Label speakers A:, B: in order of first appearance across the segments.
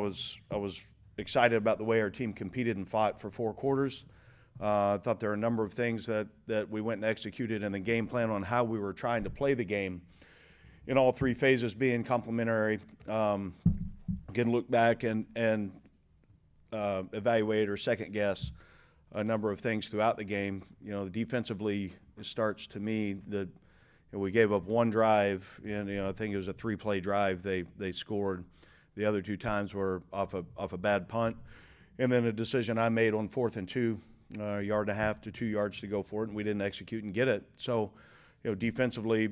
A: was excited about the way our team competed and fought for 4 quarters. I thought there were a number of things that we went and executed in the game plan on how we were trying to play the game in all 3 phases being complementary. Again, look back and evaluate or second guess a number of things throughout the game. Defensively, it starts to me that we gave up 1 drive, and I think it was a 3-play drive. They scored. The other 2 times were off a bad punt, and then a decision I made on 4th and 2, a yard and a half to 2 yards to go for it, and we didn't execute and get it. So, defensively,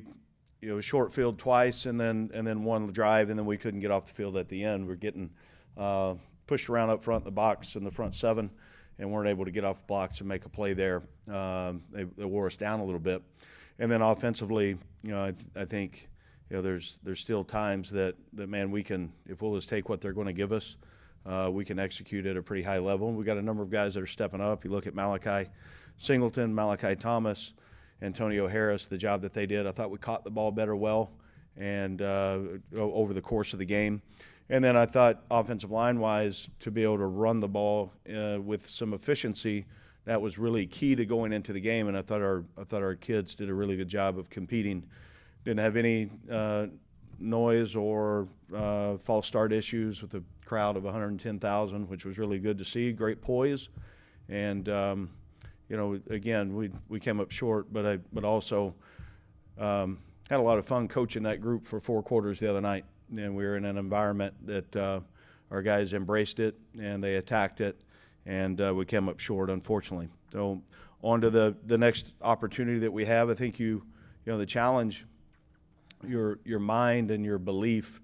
A: short field twice, and then 1 drive, and then we couldn't get off the field at the end. We're getting pushed around up front in the box in the front 7, and weren't able to get off blocks and make a play there. They wore us down a little bit. And then offensively, I think there's still times that man, we can, if we'll just take what they're going to give us, we can execute at a pretty high level. And we got a number of guys that are stepping up. You look at Malachi Singleton, Malachi Thomas, Antonio Harris, the job that they did. I thought we caught the ball better and over the course of the game. And then I thought offensive line-wise, to be able to run the ball with some efficiency, that was really key to going into the game. And I thought our kids did a really good job of competing. Didn't have any noise or false start issues with a crowd of 110,000, which was really good to see. Great poise, and again, we came up short, but also had a lot of fun coaching that group for 4 quarters the other night. And we were in an environment that our guys embraced it and they attacked it, and we came up short, unfortunately. So on to the next opportunity that we have. I think the challenge, your mind and your belief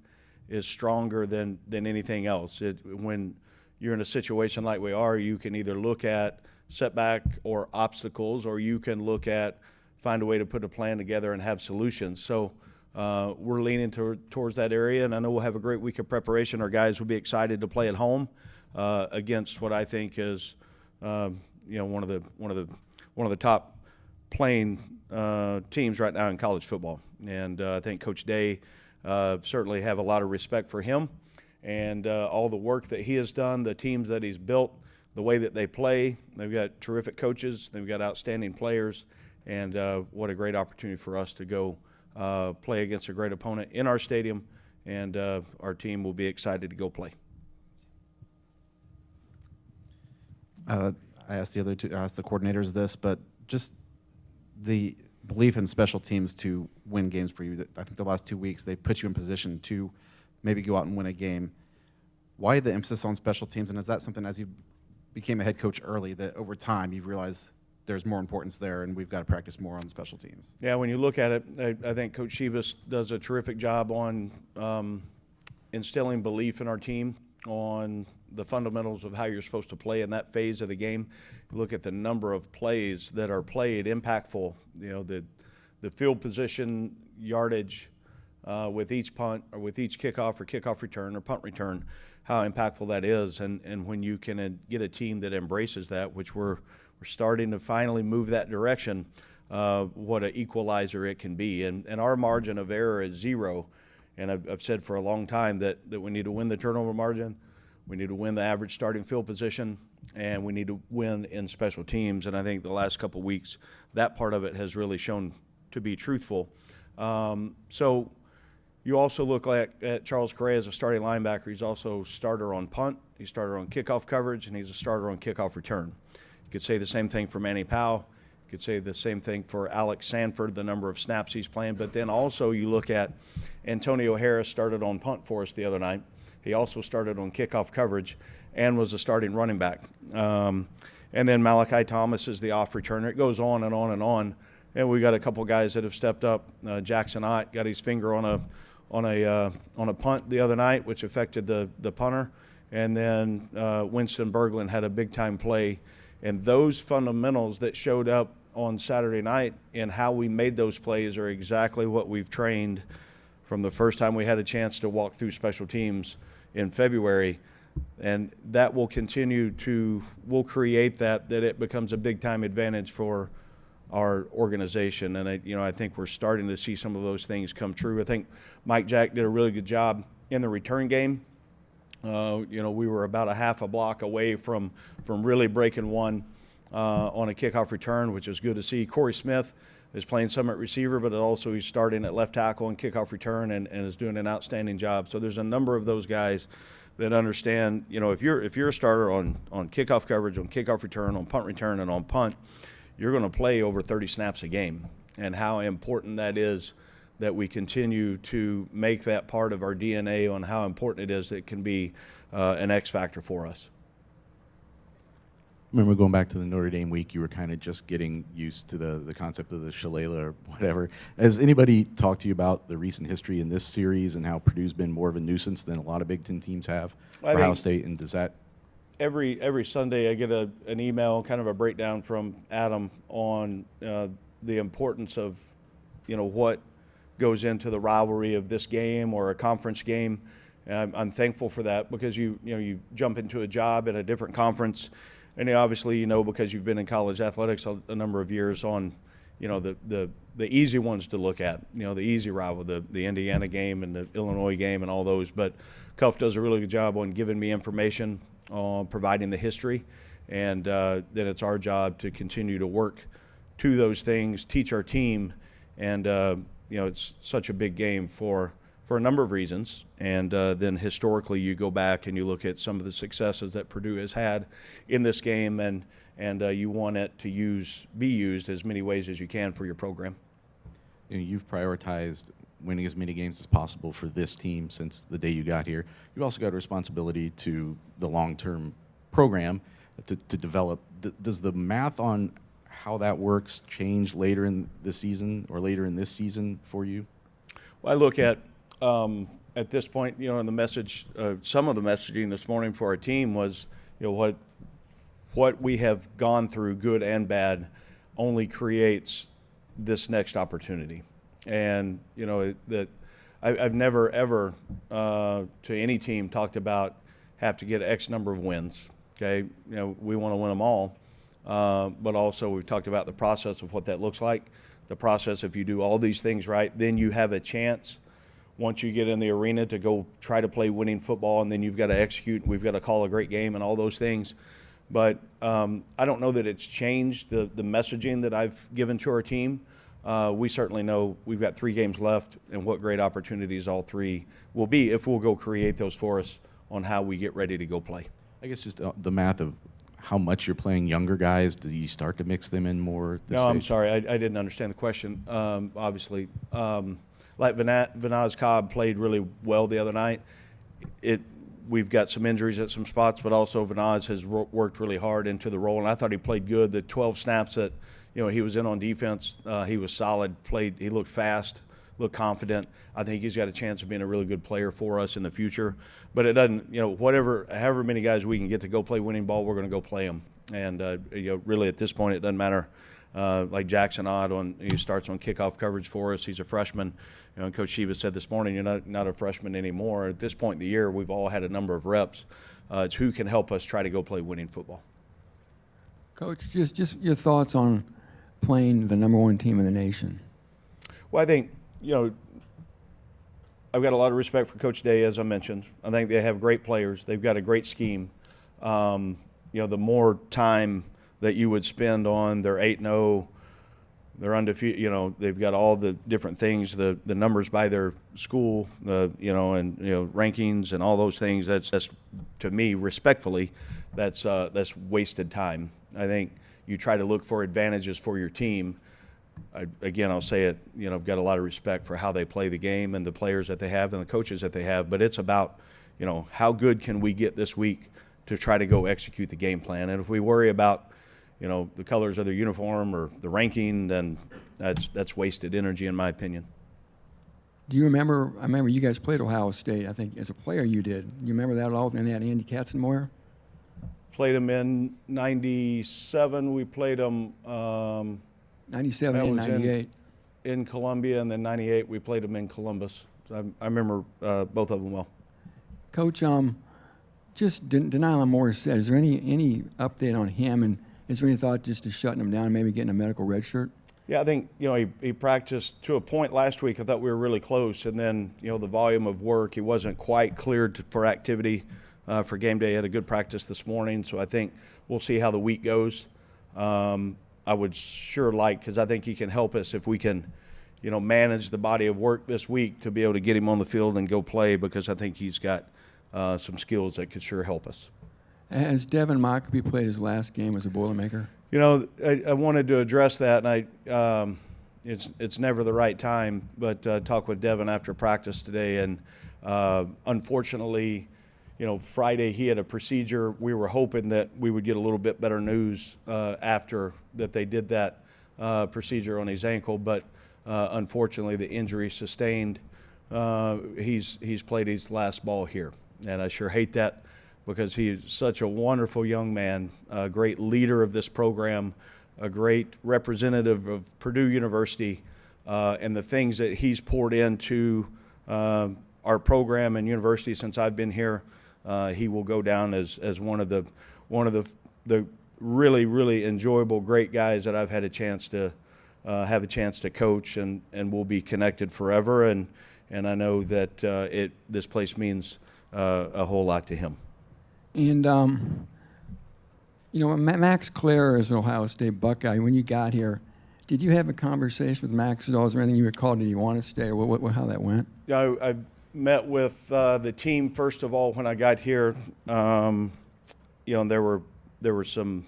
A: is stronger than anything else. When you're in a situation like we are, you can either look at setback or obstacles, or you can look at find a way to put a plan together and have solutions. So we're leaning towards that area, and I know we'll have a great week of preparation. Our guys will be excited to play at home against what I think is one of the top playing teams right now in college football. And I think Coach Day, certainly have a lot of respect for him and all the work that he has done, the teams that he's built, the way that they play. They've got terrific coaches. They've got outstanding players. And what a great opportunity for us to go play against a great opponent in our stadium. And our team will be excited to go play.
B: I asked the coordinators this, but just the belief in special teams to win games for you. I think the last 2 weeks they put you in position to maybe go out and win a game. Why the emphasis on special teams, and is that something as you became a head coach early that over time you realized there's more importance there and we've got to practice more on special teams?
A: Yeah, when you look at it, I think Coach Shivas does a terrific job on instilling belief in our team on the fundamentals of how you're supposed to play in that phase of the game. You look at the number of plays that are played, impactful, the field position, yardage with each punt or with each kickoff or kickoff return or punt return, how impactful that is. And when you can get a team that embraces that, which we're starting to finally move that direction, what an equalizer it can be. And our margin of error is 0. And I've said for a long time that we need to win the turnover margin, we need to win the average starting field position, and we need to win in special teams. And I think the last couple of weeks, that part of it has really shown to be truthful. So you also look at Charles Correa as a starting linebacker. He's also a starter on punt, he's a starter on kickoff coverage, and he's a starter on kickoff return. You could say the same thing for Manny Powell. You could say the same thing for Alex Sanford, the number of snaps he's playing. But then also you look at Antonio Harris started on punt for us the other night. He also started on kickoff coverage and was a starting running back. And then Malachi Thomas is the off returner. It goes on and on and on. And we got a couple guys that have stepped up. Jackson Ott got his finger on a punt the other night, which affected the punter. And then Winston Berglund had a big-time play. And those fundamentals that showed up on Saturday night and how we made those plays are exactly what we've trained from the first time we had a chance to walk through special teams in February. And that will continue we'll create that it becomes a big-time advantage for our organization. And I think we're starting to see some of those things come true. I think Mike Jack did a really good job in the return game. We were about a half a block away from really breaking one on a kickoff return, which is good to see. Corey Smith is playing some at receiver, but also he's starting at left tackle and kickoff return and is doing an outstanding job. So there's a number of those guys that understand, if you're a starter on kickoff coverage, on kickoff return, on punt return, and on punt, you're going to play over 30 snaps a game. And how important that is that we continue to make that part of our DNA, on how important it is that it can be an X factor for us.
C: Remember going back to the Notre Dame week, you were kind of just getting used to the concept of the shillelagh or whatever. Has anybody talked to you about the recent history in this series and how Purdue's been more of a nuisance than a lot of Big Ten teams have for Ohio State? And does that
A: every Sunday I get an email, kind of a breakdown from Adam on the importance of what goes into the rivalry of this game or a conference game. I'm thankful for that, because you jump into a job at a different conference. And obviously, because you've been in college athletics a number of years, on, the easy ones to look at, the easy rival, the Indiana game and the Illinois game and all those. But Cuff does a really good job on giving me information, on providing the history. And then it's our job to continue to work to those things, teach our team. And, it's such a big game for a number of reasons. And then historically, you go back and you look at some of the successes that Purdue has had in this game, and you want it to be used as many ways as you can for your program.
C: You've prioritized winning as many games as possible for this team since the day you got here. You've also got a responsibility to the long-term program to develop. Does the math on how that works change later in the season or later in this season for you?
A: Well, I look at this point, in the message, some of the messaging this morning for our team was, what we have gone through, good and bad, only creates this next opportunity. And, that I've never, ever, to any team, talked about have to get X number of wins. Okay. We want to win them all. But also we've talked about the process of what that looks like. The process, if you do all these things right, then you have a chance, once you get in the arena, to go try to play winning football, and then you've got to execute, and we've got to call a great game and all those things. But I don't know that it's changed the messaging that I've given to our team. We certainly know we've got 3 games left, and what great opportunities all 3 will be if we'll go create those for us on how we get ready to go play.
C: I guess just the math of how much you're playing younger guys. Do you start to mix them in more?
A: No, I'm sorry. I didn't understand the question. Obviously, like Vinaz Cobb played really well the other night. We've got some injuries at some spots, but also Vinaz has worked really hard into the role, and I thought he played good. The 12 snaps that he was in on defense, he was solid. He looked fast, looked confident. I think he's got a chance of being a really good player for us in the future. But it doesn't, however many guys we can get to go play winning ball, we're going to go play them. And really at this point, it doesn't matter. Like Jackson Odd, he starts on kickoff coverage for us. He's a freshman. Coach Shiva said this morning, you're not a freshman anymore. At this point in the year, we've all had a number of reps. It's who can help us try to go play winning football.
D: Coach, just your thoughts on playing the number 1 team in the nation.
A: Well, I think, I've got a lot of respect for Coach Day, as I mentioned. I think they have great players. They've got a great scheme. The more time that you would spend on their 8-0, they're undefeated, they've got all the different things, the numbers by their school, rankings and all those things. That's to me, respectfully, that's wasted time. I think you try to look for advantages for your team. I'll say it, I've got a lot of respect for how they play the game and the players that they have and the coaches that they have, but it's about, how good can we get this week to try to go execute the game plan. And if we worry about, the colors of their uniform or the ranking, then that's wasted energy, in my opinion.
D: Do you remember, I remember you guys played Ohio State, I think, as a player you did. You remember that at all, and that Andy Katzenmoyer?
A: Played them in 97. We played them
D: 97 and 98.
A: In Columbia, and then 98 we played them in Columbus. So I remember both of them well.
D: Coach, just Denylon Morris said, is there any update on him, and is there any thought just to shutting him down and maybe getting a medical red shirt?
A: Yeah, I think, he practiced to a point last week. I thought we were really close, and then, the volume of work, he wasn't quite cleared for activity for game day. Had a good practice this morning, so I think we'll see how the week goes. I would sure like, because I think he can help us if we can, manage the body of work this week to be able to get him on the field and go play, because I think he's got some skills that could sure help us.
D: Has Devin Mockbee played his last game as a Boilermaker?
A: I wanted to address that, and it's never the right time, but talked with Devin after practice today, and unfortunately, Friday he had a procedure. We were hoping that we would get a little bit better news after that they did that procedure on his ankle, but unfortunately the injury sustained. He's played his last ball here, and I sure hate that, because he's such a wonderful young man, a great leader of this program, a great representative of Purdue University, and the things that he's poured into our program and university since I've been here. He will go down as one of the really, really enjoyable, great guys that I've had a chance to coach, and we'll be connected forever. And I know that this place means a whole lot to him.
D: And, Max Clare is an Ohio State Buckeye. When you got here, did you have a conversation with Max at all? Is there anything you recall? Did he want to stay, or how that went?
A: Yeah, I met with the team, first of all, when I got here. And there were some,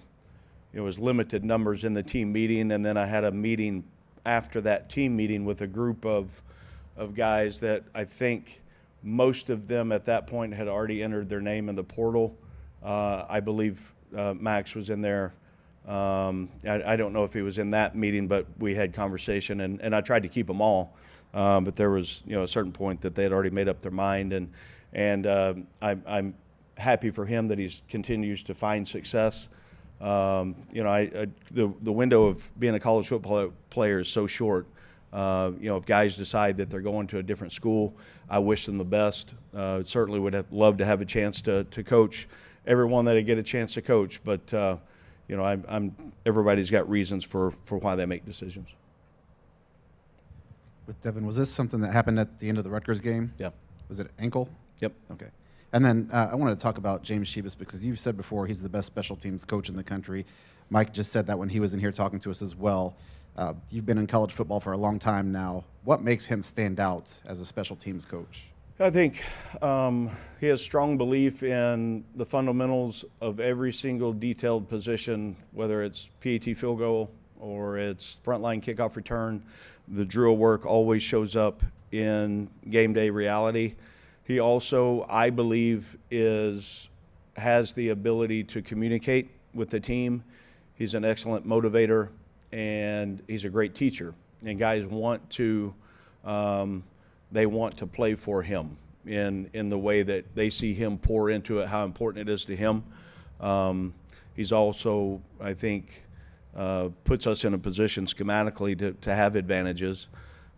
A: it was limited numbers in the team meeting, and then I had a meeting after that team meeting with a group of guys that I think most of them at that point had already entered their name in the portal. I believe Max was in there. I don't know if he was in that meeting, but we had conversation, and I tried to keep them all. But there was, a certain point that they had already made up their mind, and I'm happy for him that he continues to find success. The window of being a college football player is so short. If guys decide that they're going to a different school, I wish them the best. Certainly would have loved to have a chance to coach everyone that I get a chance to coach, but everybody's got reasons for why they make decisions.
B: With Devin, was this something that happened at the end of the Rutgers game?
A: Yeah.
B: Was it ankle?
A: Yep.
B: Okay. And then I wanted to talk about James Shebus, because you've said before he's the best special teams coach in the country. Mike just said that when he was in here talking to us as well. You've been in college football for a long time now. What makes him stand out as a special teams coach?
A: I think he has strong belief in the fundamentals of every single detailed position, whether it's PAT field goal or it's frontline kickoff return. The drill work always shows up in game day reality. He also, I believe, has the ability to communicate with the team. He's an excellent motivator, and he's a great teacher. And guys want to play for him in the way that they see him pour into it, how important it is to him. He's also, I think, puts us in a position schematically to have advantages.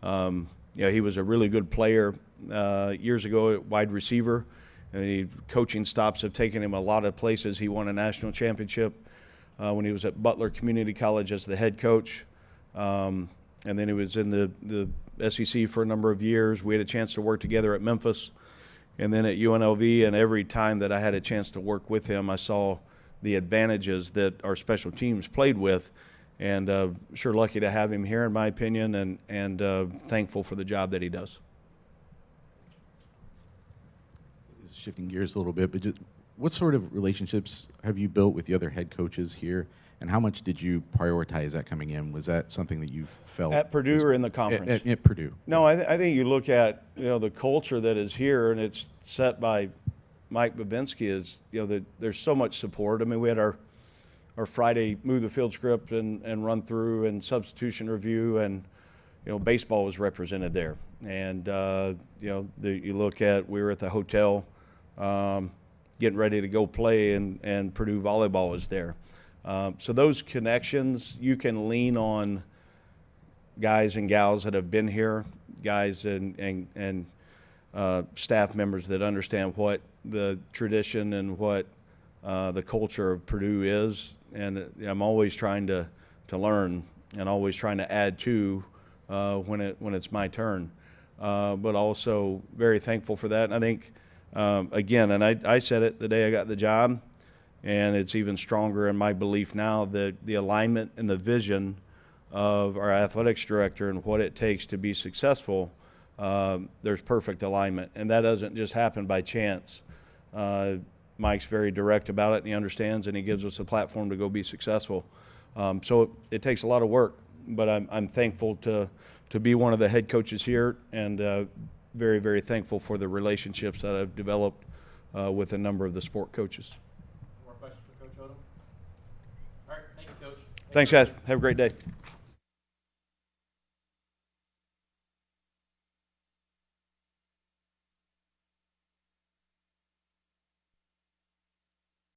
A: He was a really good player years ago at wide receiver, and coaching stops have taken him a lot of places. He won a national championship when he was at Butler Community College as the head coach, and then he was in the SEC for a number of years. We had a chance to work together at Memphis and then at UNLV, and every time that I had a chance to work with him, I saw the advantages that our special teams played with, and sure lucky to have him here, in my opinion, and thankful for the job that he does.
C: Shifting gears a little bit, but just what sort of relationships have you built with the other head coaches here, and how much did you prioritize that coming in? Was that something that you felt
A: at Purdue or in the conference?
C: At Purdue.
A: No, I think you look at the culture that is here, and it's set by Mike Babinski. Is that there's so much support. I mean, we had our Friday move the field script and run through and substitution review, and baseball was represented there. And you look at, we were at the hotel getting ready to go play, and Purdue volleyball was there. So those connections, you can lean on guys and gals that have been here, guys and staff members that understand what the tradition and what the culture of Purdue is. And I'm always trying to learn and always trying to add to when it's my turn. But also very thankful for that. And I think Again, and I said it the day I got the job, and it's even stronger in my belief now that the alignment and the vision of our athletics director and what it takes to be successful, there's perfect alignment. And that doesn't just happen by chance. Mike's very direct about it, and he understands, and he gives us a platform to go be successful. So it takes a lot of work, but I'm thankful to be one of the head coaches here, and very, very thankful for the relationships that I've developed with a number of the sport coaches.
E: More questions for Coach Odom? All right, thank you, Coach.
A: Thanks, guys. Have a great day.